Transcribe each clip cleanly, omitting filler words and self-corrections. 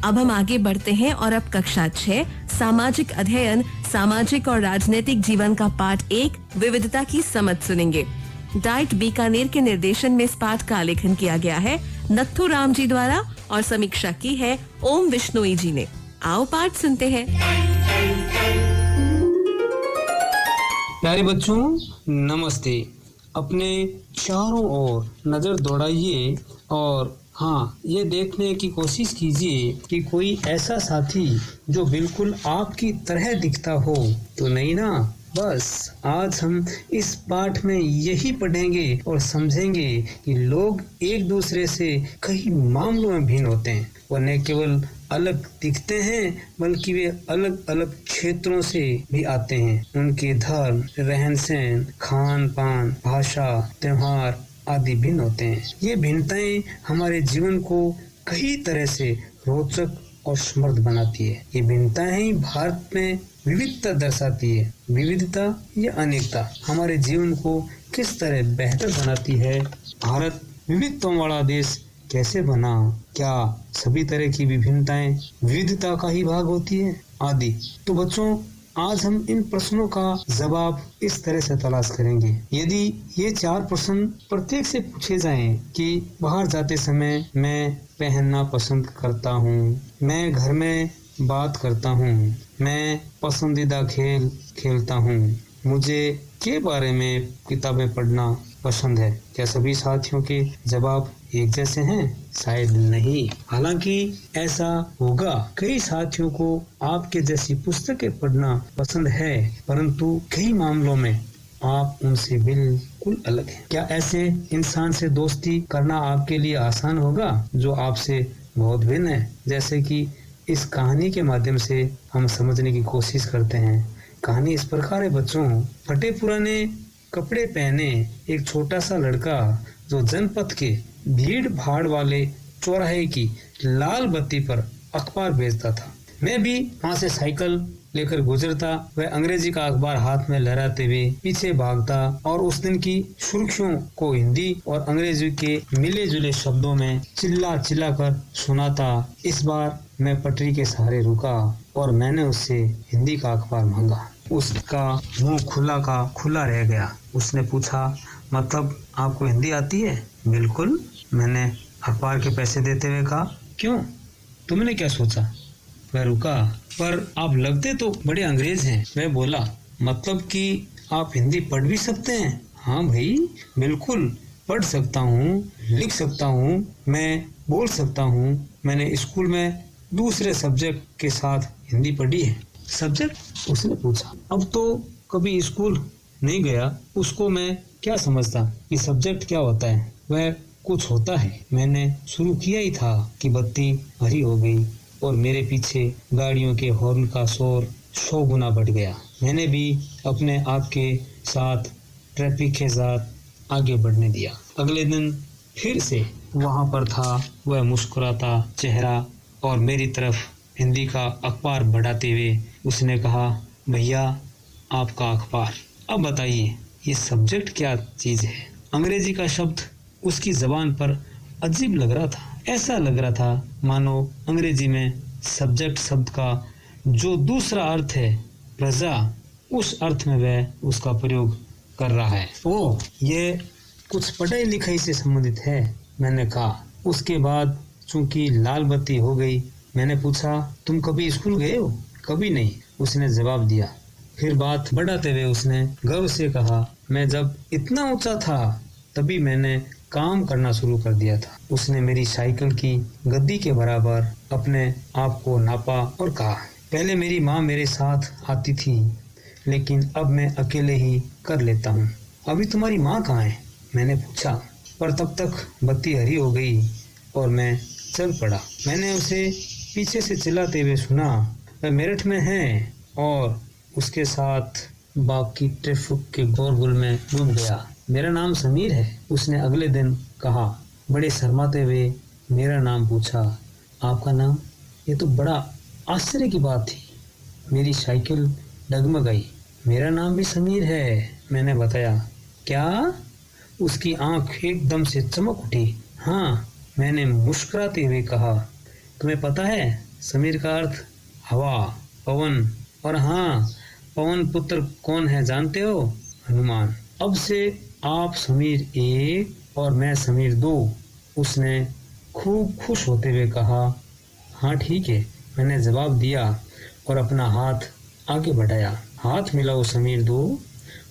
अब हम आगे बढ़ते हैं और अब कक्षा 6 सामाजिक अध्ययन, सामाजिक और राजनीतिक जीवन का पाठ 1 विविधता की समझ सुनेंगे। डाइट बीकानेर के निर्देशन में इस पाठ का आलेखन किया गया है नत्थू राम जी द्वारा और समीक्षा की है ओम विश्नोई जी ने। आओ पाठ सुनते हैं। प्यारे बच्चों नमस्ते। अपने चारों ओर नजर दौड़ाइए और हाँ, ये देखने की कोशिश कीजिए कि कोई ऐसा साथी जो बिल्कुल आपकी तरह दिखता हो तो नहीं ना। बस आज हम इस पाठ में यही पढ़ेंगे और समझेंगे कि लोग एक दूसरे से कई मामलों में भिन्न होते हैं। वो न केवल अलग दिखते हैं बल्कि वे अलग अलग क्षेत्रों से भी आते हैं। उनके धर्म, रहन सहन, खान पान, भाषा, त्योहार आदि भिन्न होते हैं। ये भिन्नताएं हमारे जीवन को कई तरह से रोचक और समृद्ध बनाती है। ये भिन्नताएं ही भारत में विविधता दर्शाती है। विविधता या अनेकता हमारे जीवन को किस तरह बेहतर बनाती है। भारत विविधताओं वाला देश कैसे बना, क्या सभी तरह की विभिन्नताएं विविधता का ही भाग होती है आदि। तो बच्चों आज हम इन प्रश्नों का जवाब इस तरह से तलाश करेंगे। यदि ये 4 प्रश्न प्रत्येक से पूछे जाएं कि बाहर जाते समय मैं पहनना पसंद करता हूँ, मैं घर में बात करता हूँ, मैं पसंदीदा खेल खेलता हूँ, मुझे के बारे में किताबें पढ़ना पसंद है, क्या सभी साथियों के जवाब एक जैसे हैं? शायद नहीं। हालांकि ऐसा होगा, कई साथियों को आपके जैसी पुस्तकें पढ़ना पसंद है परंतु कई मामलों में आप उनसे बिल्कुल अलग हैं। क्या ऐसे इंसान से दोस्ती करना आपके लिए आसान होगा जो आपसे बहुत भिन्न है? जैसे कि इस कहानी के माध्यम से हम समझने की कोशिश करते हैं। कहानी इस प्रकार है बच्चों। फटे पुराने कपड़े पहने एक छोटा सा लड़का जो जनपद के भीड़ भाड़ वाले चौराहे की लाल बत्ती पर अखबार बेचता था। मैं भी वहाँ से साइकिल लेकर गुजरता, वह अंग्रेजी का अखबार हाथ में लहराते हुए पीछे भागता और उस दिन की सुर्खियों को हिंदी और अंग्रेजी के मिले जुले शब्दों में चिल्ला चिल्ला कर सुनाता। इस बार मैं पटरी के सहारे रुका और मैंने उससे हिंदी का अखबार मांगा। उसका मुंह खुला का खुला रह गया। उसने पूछा, मतलब आपको हिंदी आती है? बिल्कुल, मैंने अखबार के पैसे देते हुए कहा। क्यों, तुमने क्या सोचा? वह रुका, पर आप लगते तो बड़े अंग्रेज हैं। वह बोला, मतलब कि आप हिंदी पढ़ भी सकते हैं? हाँ भाई, बिल्कुल पढ़ सकता हूँ, लिख सकता हूँ, मैं बोल सकता हूँ। मैंने स्कूल में दूसरे सब्जेक्ट के साथ हिंदी पढ़ी है। सब्जेक्ट? उसने पूछा। अब तो कभी स्कूल नहीं गया, उसको मैं क्या समझता कि सब्जेक्ट क्या होता है। वह कुछ होता है। मैंने शुरू किया ही था कि बत्ती हरी हो गई और मेरे पीछे गाड़ियों के हॉर्न का शोर 100 गुना बढ़ गया। मैंने भी अपने आप के साथ ट्रैफिक के साथ आगे बढ़ने दिया। अगले दिन फिर से वहां पर था वह मुस्कुराता चेहरा और मेरी तरफ हिंदी का अखबार बढ़ाते हुए उसने कहा, भैया आपका अखबार। अब बताइए ये सब्जेक्ट क्या चीज है? अंग्रेजी का शब्द उसकी जबान पर अजीब लग रहा था। ऐसा लग रहा था मानो अंग्रेजी में सब्जेक्ट शब्द का जो दूसरा अर्थ है प्रजा, उस अर्थ में वह उसका प्रयोग कर रहा है। ओह, ये कुछ पढ़ाई लिखाई से संबंधित है, मैंने कहा। उसके बाद चूंकि लाल बत्ती हो गई, मैंने पूछा, तुम कभी स्कूल गए हो? कभी नहीं, उसने जवाब दिया। फिर बात बढ़ाते हुए उसने गर्व से कहा, मैं जब इतना ऊंचा था तभी मैंने काम करना शुरू कर दिया था। उसने मेरी साइकिल की गद्दी के बराबर अपने आप को नापा और कहा, पहले मेरी माँ मेरे साथ आती थी लेकिन अब मैं अकेले ही कर लेता हूँ। अभी तुम्हारी माँ कहाँ है? मैंने पूछा, पर तब तक बत्ती हरी हो गई और मैं चल पड़ा। मैंने उसे पीछे से चिल्लाते हुए सुना, वह मेरठ में है, और उसके साथ बाकी ट्रैफिक के शोरगुल में डूब गया। मेरा नाम समीर है, उसने अगले दिन कहा। बड़े शर्माते हुए मेरा नाम पूछा। आपका नाम? ये तो बड़ा आश्चर्य की बात थी। मेरी साइकिल डगमगाई। मेरा नाम भी समीर है, मैंने बताया। क्या? उसकी आंख एकदम से चमक उठी। हाँ, मैंने मुस्कुराते हुए कहा। तुम्हें पता है समीर का अर्थ हवा, पवन। और हाँ, पवन पुत्र कौन है जानते हो? हनुमान। अब से आप समीर 1 और मैं समीर 2। उसने खूब खुश होते हुए कहा। हाँ ठीक है, मैंने जवाब दिया और अपना हाथ आगे बढ़ाया। हाथ मिलाओ समीर 2।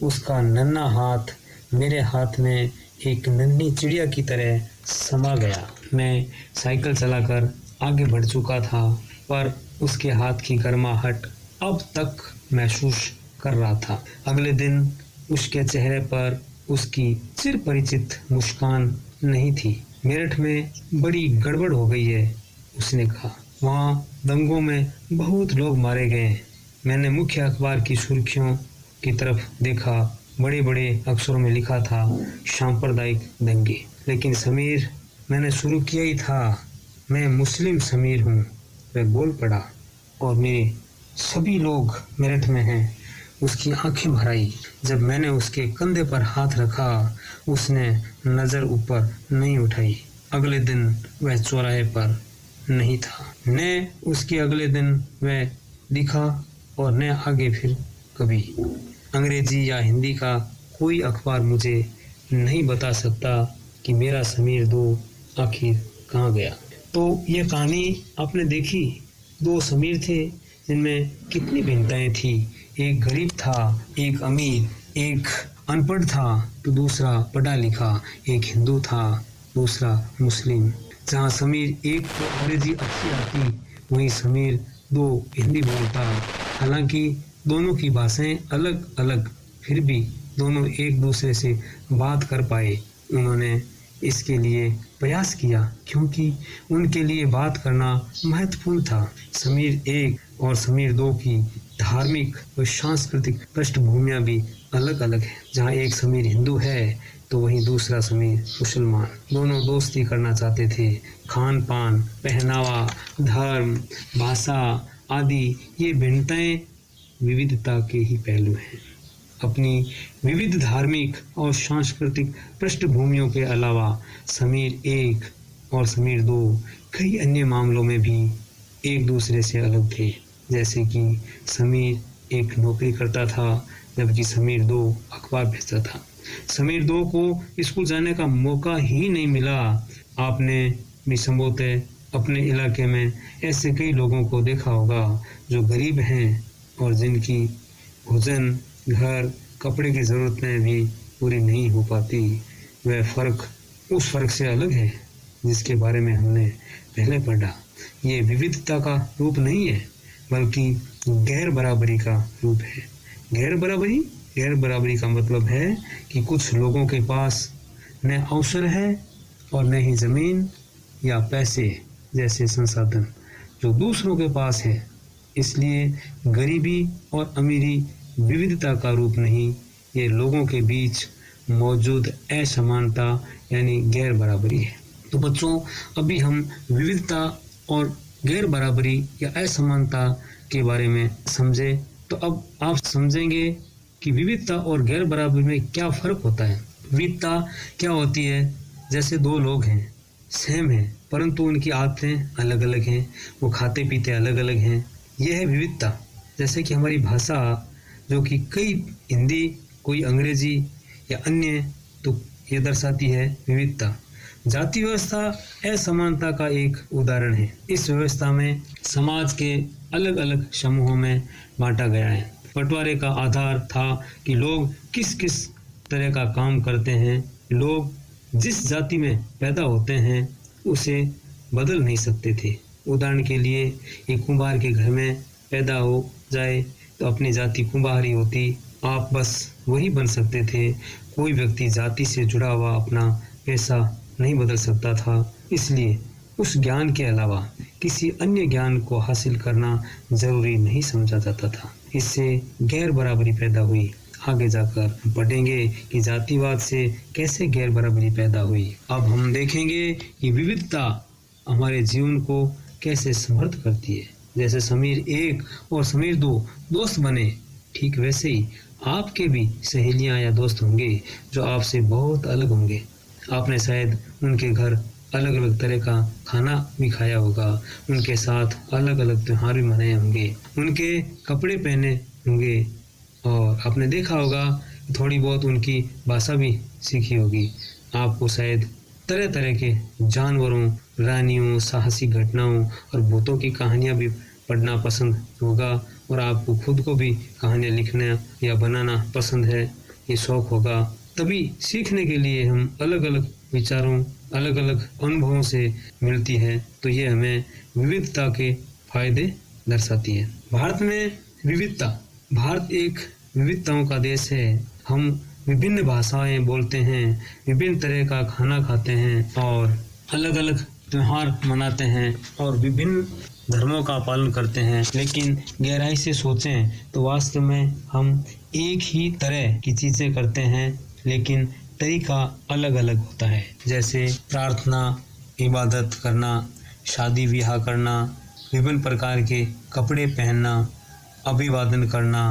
उसका नन्हा हाथ मेरे हाथ में एक नन्ही चिड़िया की तरह समा गया। मैं साइकिल चलाकर आगे बढ़ चुका था, पर उसके हाथ की गर्माहट अब तक महसूस कर रहा था। अगले दिन उसके चेहरे पर उसकी चिर परिचित मुस्कान नहीं थी। मेरठ में बड़ी गड़बड़ हो गई है, उसने कहा। वहाँ दंगों में बहुत लोग मारे गए। मैंने मुख्य अखबार की सुर्खियों की तरफ देखा। बड़े बड़े अक्षरों में लिखा था सांप्रदायिक दंगे। लेकिन समीर, मैंने शुरू किया ही था। मैं मुस्लिम समीर हूँ, वह बोल पड़ा। और मेरे सभी लोग मेरठ में हैं। उसकी आंखें भर आई जब मैंने उसके कंधे पर हाथ रखा। उसने नजर ऊपर नहीं उठाई। अगले दिन वह चौराहे पर नहीं था। न उसके अगले दिन वह दिखा और न आगे फिर कभी। अंग्रेजी या हिंदी का कोई अखबार मुझे नहीं बता सकता कि मेरा समीर 2 आखिर कहाँ गया। तो ये कहानी आपने देखी। 2 समीर थे जिनमें कितनी भिन्नताएं थी। एक गरीब था, एक अमीर, एक अनपढ़ था तो दूसरा पढ़ा लिखा, एक हिंदू था, दूसरा मुस्लिम। जहाँ समीर 1 को अंग्रेजी अच्छी आती, वहीं समीर 2 हिंदी बोलता। हालांकि दोनों की भाषाएं अलग अलग, फिर भी दोनों एक दूसरे से बात कर पाए। उन्होंने इसके लिए प्रयास किया क्योंकि उनके लिए बात करना महत्वपूर्ण था। समीर 1 और समीर 2 की धार्मिक और सांस्कृतिक पृष्ठभूमियां भी अलग अलग है। जहाँ एक समीर हिंदू है तो वहीं दूसरा समीर मुसलमान। दोनों दोस्ती करना चाहते थे। खान पान, पहनावा, धर्म, भाषा आदि ये भिन्नताएं विविधता के ही पहलू हैं। अपनी विविध धार्मिक और सांस्कृतिक पृष्ठभूमियों के अलावा समीर 1 और समीर 2 कई अन्य मामलों में भी एक दूसरे से अलग थे। जैसे कि समीर 1 नौकरी करता था जबकि समीर 2 अखबार भेजता था। समीर 2 को स्कूल जाने का मौका ही नहीं मिला। आपने भी संभवतः अपने इलाके में ऐसे कई लोगों को देखा होगा जो गरीब हैं और जिनकी भोजन, घर, कपड़े की ज़रूरतें भी पूरी नहीं हो पाती। वह फ़र्क उस फ़र्क से अलग है जिसके बारे में हमने पहले पढ़ा। ये विविधता का रूप नहीं है बल्कि गैर बराबरी का रूप है। गैर बराबरी का मतलब है कि कुछ लोगों के पास न अवसर है और न ही ज़मीन या पैसे जैसे संसाधन जो दूसरों के पास है। इसलिए गरीबी और अमीरी विविधता का रूप नहीं, ये लोगों के बीच मौजूद असमानता यानी गैर बराबरी है। तो बच्चों, अभी हम विविधता और गैर बराबरी या असमानता के बारे में समझे। तो अब आप समझेंगे कि विविधता और गैर बराबरी में क्या फ़र्क होता है। विविधता क्या होती है? जैसे 2 लोग हैं, सेम हैं, परंतु उनकी आदतें अलग अलग हैं, वो खाते पीते अलग अलग हैं। यह है विविधता। जैसे कि हमारी भाषा जो कि कई हिंदी, कोई अंग्रेजी या अन्य, तो ये दर्शाती है विविधता। जाति व्यवस्था असमानता का एक उदाहरण है। इस व्यवस्था में समाज के अलग अलग समूहों में बांटा गया है। बंटवारे का आधार था कि लोग किस किस तरह का काम करते हैं। लोग जिस जाति में पैदा होते हैं उसे बदल नहीं सकते थे। उदाहरण के लिए एक कुम्हार के घर में पैदा हो जाए तो अपनी जाति कुम्हार ही होती, आप बस वही बन सकते थे। कोई व्यक्ति जाति से जुड़ा हुआ अपना पेशा नहीं बदल सकता था। इसलिए उस ज्ञान के अलावा किसी अन्य ज्ञान को हासिल करना जरूरी नहीं समझा जाता था। इससे गैर बराबरी पैदा हुई। आगे जाकर हम पढ़ेंगे कि जातिवाद से कैसे गैर बराबरी पैदा हुई। अब हम देखेंगे कि विविधता हमारे जीवन को कैसे समृद्ध करती है। जैसे समीर 1 और समीर 2 दोस्त बने, ठीक वैसे ही आपके भी सहेलियां या दोस्त होंगे जो आपसे बहुत अलग होंगे। आपने शायद उनके घर अलग अलग तरह का खाना भी खाया होगा, उनके साथ अलग अलग त्योहार भी मनाए होंगे, उनके कपड़े पहने होंगे और आपने देखा होगा थोड़ी बहुत उनकी भाषा भी सीखी होगी। आपको शायद तरह तरह के जानवरों, रानियों, साहसी घटनाओं और भूतों की कहानियाँ भी पढ़ना पसंद होगा और आपको खुद को भी कहानियाँ लिखना या बनाना पसंद है, ये शौक होगा। तभी सीखने के लिए हम अलग अलग विचारों, अलग अलग अनुभवों से मिलती है, तो ये हमें विविधता के फायदे दर्शाती है। भारत में विविधता, भारत एक विविधताओं का देश है। हम विभिन्न भाषाएं बोलते हैं, विभिन्न तरह का खाना खाते हैं और अलग अलग त्योहार मनाते हैं और विभिन्न धर्मों का पालन करते हैं। लेकिन गहराई से सोचें तो वास्तव में हम एक ही तरह की चीजें करते हैं, लेकिन तरीका अलग अलग होता है। जैसे प्रार्थना, इबादत करना, शादी ब्याह करना, विभिन्न प्रकार के कपड़े पहनना, अभिवादन करना।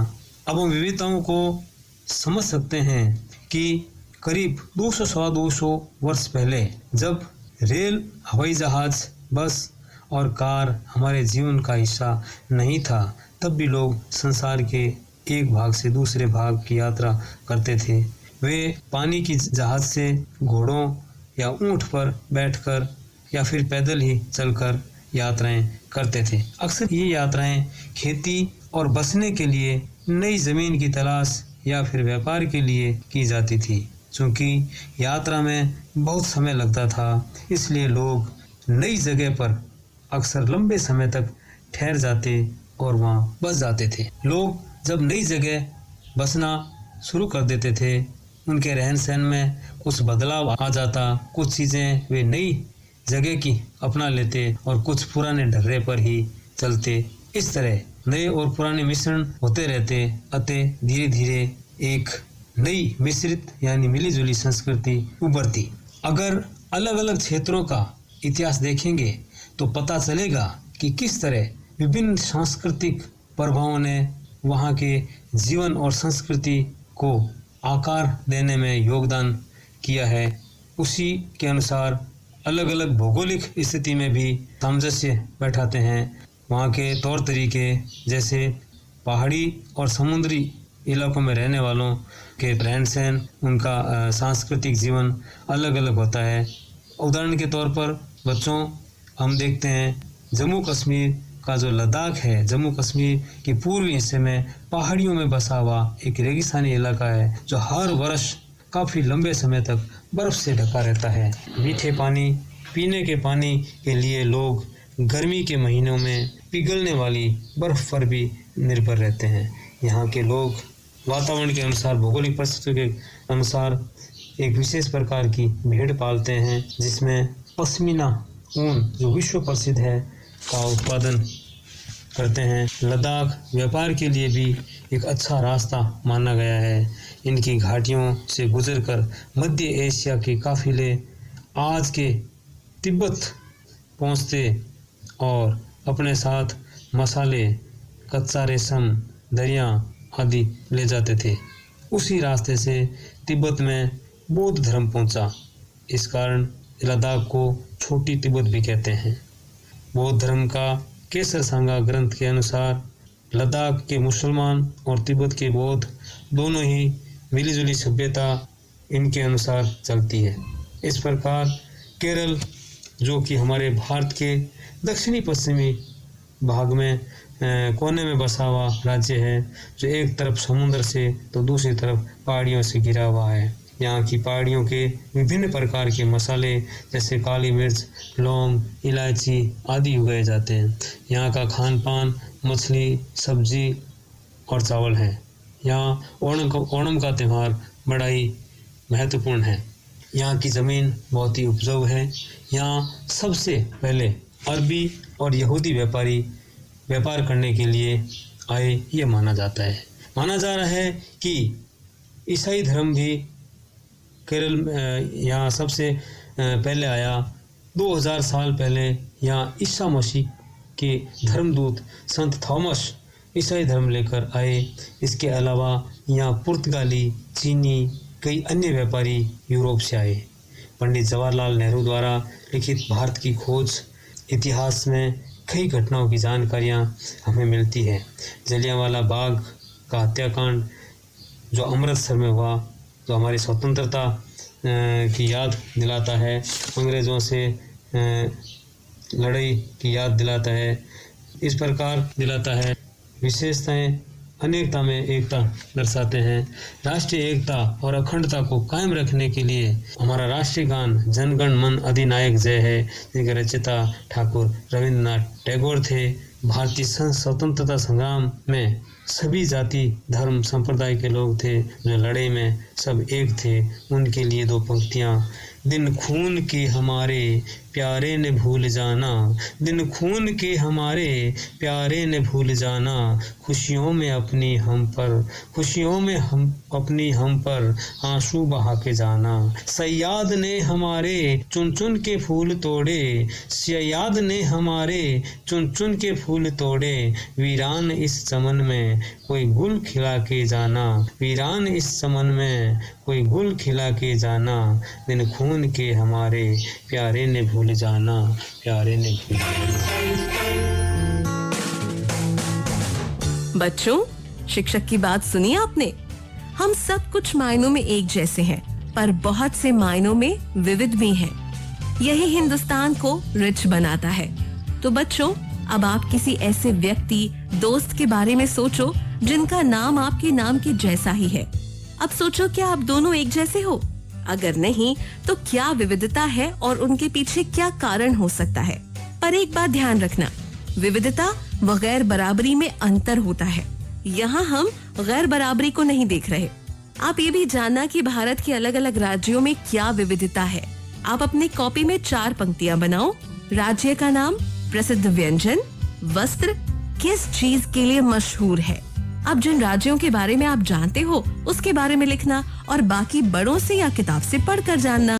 अब हम विविधताओं को समझ सकते हैं कि करीब 200-250 वर्ष पहले जब रेल, हवाई जहाज, बस और कार हमारे जीवन का हिस्सा नहीं था, तब भी लोग संसार के एक भाग से दूसरे भाग की यात्रा करते थे। वे पानी की जहाज से, घोड़ों या ऊंट पर बैठकर या फिर पैदल ही चलकर यात्राएं करते थे। अक्सर ये यात्राएं खेती और बसने के लिए, नई जमीन की तलाश या फिर व्यापार के लिए की जाती थी। चूँकि यात्रा में बहुत समय लगता था, इसलिए लोग नई जगह पर अक्सर लंबे समय तक ठहर जाते और वहाँ बस जाते थे। लोग जब नई जगह बसना शुरू कर देते थे, उनके रहन सहन में कुछ बदलाव आ जाता, कुछ चीज़ें वे नई जगह की अपना लेते और कुछ पुराने ढर्रे पर ही चलते। इस तरह नए और पुराने मिश्रण होते रहते, अतः धीरे धीरे एक नई मिश्रित यानी मिलीजुली संस्कृति उभरती। अगर अलग अलग क्षेत्रों का इतिहास देखेंगे तो पता चलेगा कि किस तरह विभिन्न सांस्कृतिक प्रभावों ने वहाँ के जीवन और संस्कृति को आकार देने में योगदान किया है। उसी के अनुसार अलग अलग भौगोलिक स्थिति में भी सामंजस्य बैठाते हैं। वहाँ के तौर तरीके, जैसे पहाड़ी और समुद्री इलाकों में रहने वालों के रहन सहन, उनका सांस्कृतिक जीवन अलग अलग होता है। उदाहरण के तौर पर बच्चों, हम देखते हैं जम्मू कश्मीर का जो लद्दाख है, जम्मू कश्मीर के पूर्वी हिस्से में पहाड़ियों में बसा हुआ एक रेगिस्तानी इलाका है, जो हर वर्ष काफ़ी लंबे समय तक बर्फ़ से ढका रहता है। मीठे पानी, पीने के पानी के लिए लोग गर्मी के महीनों में पिघलने वाली बर्फ़ पर भी निर्भर रहते हैं। यहाँ के लोग वातावरण के अनुसार, भौगोलिक परिस्थितियों के अनुसार एक विशेष प्रकार की भेड़ पालते हैं, जिसमें पश्मीना ऊन, जो विश्व प्रसिद्ध है, का उत्पादन करते हैं। लद्दाख व्यापार के लिए भी एक अच्छा रास्ता माना गया है। इनकी घाटियों से गुजरकर मध्य एशिया के काफिले आज के तिब्बत पहुंचते और अपने साथ मसाले, कच्चा रेशम, दरिया आदि ले जाते थे। उसी रास्ते से तिब्बत में बौद्ध धर्म पहुंचा। इस कारण लद्दाख को छोटी तिब्बत भी कहते हैं। बौद्ध धर्म का केसर सांगा ग्रंथ के अनुसार लद्दाख के मुसलमान और तिब्बत के बौद्ध दोनों ही मिलीजुली सभ्यता इनके अनुसार चलती है। इस प्रकार केरल, जो कि हमारे भारत के दक्षिणी पश्चिमी भाग में कोने में बसा हुआ राज्य है, जो एक तरफ समुद्र से तो दूसरी तरफ पहाड़ियों से घिरा हुआ है। यहाँ की पहाड़ियों के विभिन्न प्रकार के मसाले जैसे काली मिर्च, लौंग, इलायची आदि उगाए जाते हैं। यहाँ का खान पान मछली, सब्जी और चावल है। यहाँ ओणम का त्यौहार बड़ा ही महत्वपूर्ण है। यहाँ की ज़मीन बहुत ही उपजाऊ है। यहाँ सबसे पहले अरबी और यहूदी व्यापारी व्यापार करने के लिए आए, ये माना जाता है। माना जा रहा है कि ईसाई धर्म भी केरल यहाँ सबसे पहले आया। 2000 साल पहले यहाँ ईसा मसीह के धर्मदूत संत थॉमस ईसाई धर्म लेकर आए। इसके अलावा यहाँ पुर्तगाली, चीनी, कई अन्य व्यापारी यूरोप से आए। पंडित जवाहरलाल नेहरू द्वारा लिखित भारत की खोज इतिहास में कई घटनाओं की जानकारियाँ हमें मिलती है। जलियांवाला बाग का हत्याकांड जो अमृतसर में हुआ, जो हमारी स्वतंत्रता की याद दिलाता है, अंग्रेज़ों से लड़ाई की याद दिलाता है, इस प्रकार दिलाता है। विशेषताएं अनेकता में एकता दर्शाते हैं। राष्ट्रीय एकता और अखंडता को कायम रखने के लिए हमारा राष्ट्रीय गान जनगण मन अधिनायक जय है, जिनके रचयिता ठाकुर रविंद्रनाथ टैगोर थे। भारतीय स्वतंत्रता संग्राम में सभी जाति धर्म संप्रदाय के लोग थे, जो लड़ाई में सब एक थे। उनके लिए दो पंक्तियाँ। दिन खून के हमारे प्यारे ने भूल जाना, दिन खून के हमारे प्यारे ने भूल जाना, खुशियों में अपनी हम पर, खुशियों में हम अपनी हम पर आंसू बहा के जाना। सयाद ने हमारे चुन चुन के फूल तोड़े, सयाद ने हमारे चुन चुन के फूल तोड़े, वीरान इस चमन में कोई गुल खिला के जाना, वीरान इस चमन में कोई गुल खिला के जाना, दिन खून के हमारे प्यारे ने भूल जाना, प्यारे ने भूल जाना। बच्चों, शिक्षक की बात सुनी आपने? हम सब कुछ मायनों में एक जैसे हैं, पर बहुत से मायनों में विविध भी हैं। यही हिंदुस्तान को रिच बनाता है। तो बच्चों, अब आप किसी ऐसे व्यक्ति, दोस्त के बारे में सोचो जिनका नाम आपके नाम के जैसा ही है। अब सोचो, क्या आप दोनों एक जैसे हो? अगर नहीं, तो क्या विविधता है और उनके पीछे क्या कारण हो सकता है? पर एक बात ध्यान रखना, विविधता व गैर बराबरी में अंतर होता है। यहाँ हम गैर बराबरी को नहीं देख रहे। आप ये भी जानना कि भारत के अलग अलग राज्यों में क्या विविधता है। आप अपनी कॉपी में 4 पंक्तियाँ बनाओ। राज्य का नाम, प्रसिद्ध व्यंजन, वस्त्र, किस चीज के लिए मशहूर है। अब जिन राज्यों के बारे में आप जानते हो उसके बारे में लिखना और बाकी बड़ों से या किताब से पढ़कर जानना।